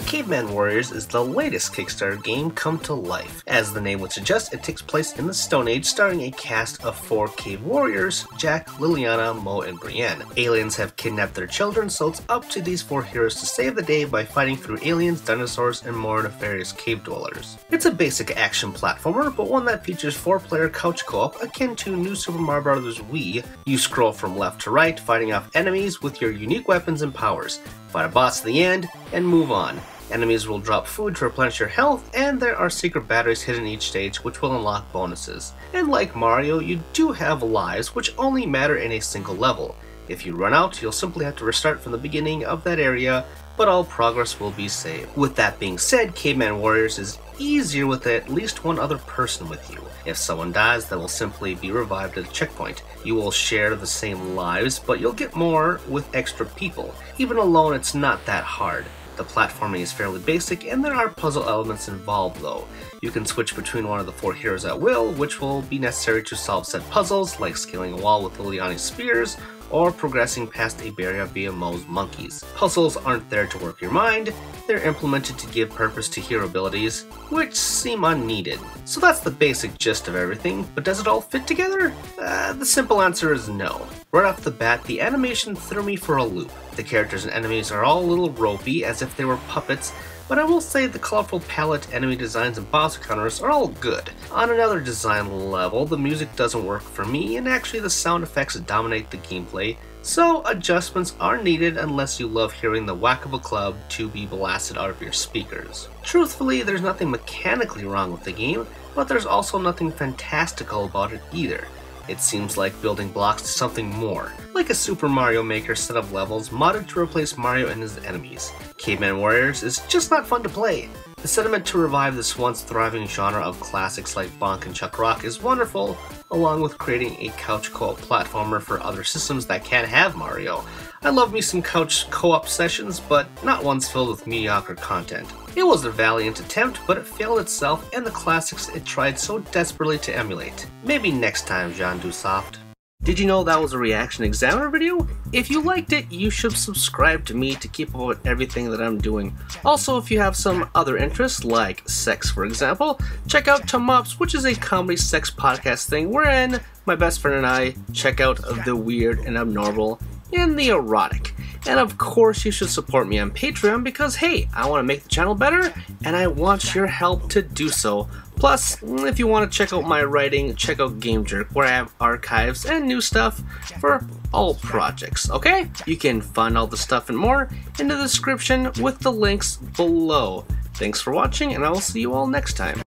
Caveman Warriors is the latest Kickstarter game come to life. As the name would suggest, it takes place in the Stone Age, starring a cast of 4 cave warriors: Jack, Liliana, Mo, and Brienne. Aliens have kidnapped their children, so it's up to these 4 heroes to save the day by fighting through aliens, dinosaurs, and more nefarious cave dwellers. It's a basic action platformer, but one that features 4-player couch co-op akin to New Super Mario Bros. Wii. You scroll from left to right, fighting off enemies with your unique weapons and powers, fight a boss at the end, and move on. Enemies will drop food to replenish your health, and there are secret batteries hidden in each stage which will unlock bonuses. And like Mario, you do have lives which only matter in a single level. If you run out, you'll simply have to restart from the beginning of that area, but all progress will be saved. With that being said, Caveman Warriors is easier with at least one other person with you. If someone dies, they will simply be revived at a checkpoint. You will share the same lives, but you'll get more with extra people. Even alone, it's not that hard. The platforming is fairly basic, and there are puzzle elements involved though. You can switch between one of the 4 heroes at will, which will be necessary to solve set puzzles, like scaling a wall with Liliana's spears, or progressing past a barrier via Mo's monkeys. Puzzles aren't there to work your mind, they're implemented to give purpose to hero abilities, which seem unneeded. So that's the basic gist of everything, but does it all fit together? The simple answer is no. Right off the bat, the animation threw me for a loop. The characters and enemies are all a little ropey, as if they were puppets, but I will say the colorful palette, enemy designs, and boss encounters are all good. On another design level, the music doesn't work for me, and actually the sound effects dominate the gameplay, so adjustments are needed unless you love hearing the whack of a club to be blasted out of your speakers. Truthfully, there's nothing mechanically wrong with the game, but there's also nothing fantastical about it either. It seems like building blocks to something more, like a Super Mario Maker set of levels modded to replace Mario and his enemies. Caveman Warriors is just not fun to play. The sentiment to revive this once thriving genre of classics like Bonk and Chuck Rock is wonderful, along with creating a couch co-op platformer for other systems that can't have Mario. I love me some couch co-op sessions, but not ones filled with mediocre content. It was a valiant attempt, but it failed itself and the classics it tried so desperately to emulate. Maybe next time, Jean Dusoft. Did you know that was a ReActionExaminer video? If you liked it, you should subscribe to me to keep up with everything that I'm doing. Also, if you have some other interests, like sex for example, check out Tomops, which is a comedy sex podcast thing wherein my best friend and I check out the weird and abnormal and the erotic. And of course, you should support me on Patreon because, hey, I want to make the channel better and I want your help to do so. Plus, if you want to check out my writing, check out Game Jerk, where I have archives and new stuff for all projects, okay? You can find all the stuff and more in the description with the links below. Thanks for watching, and I will see you all next time.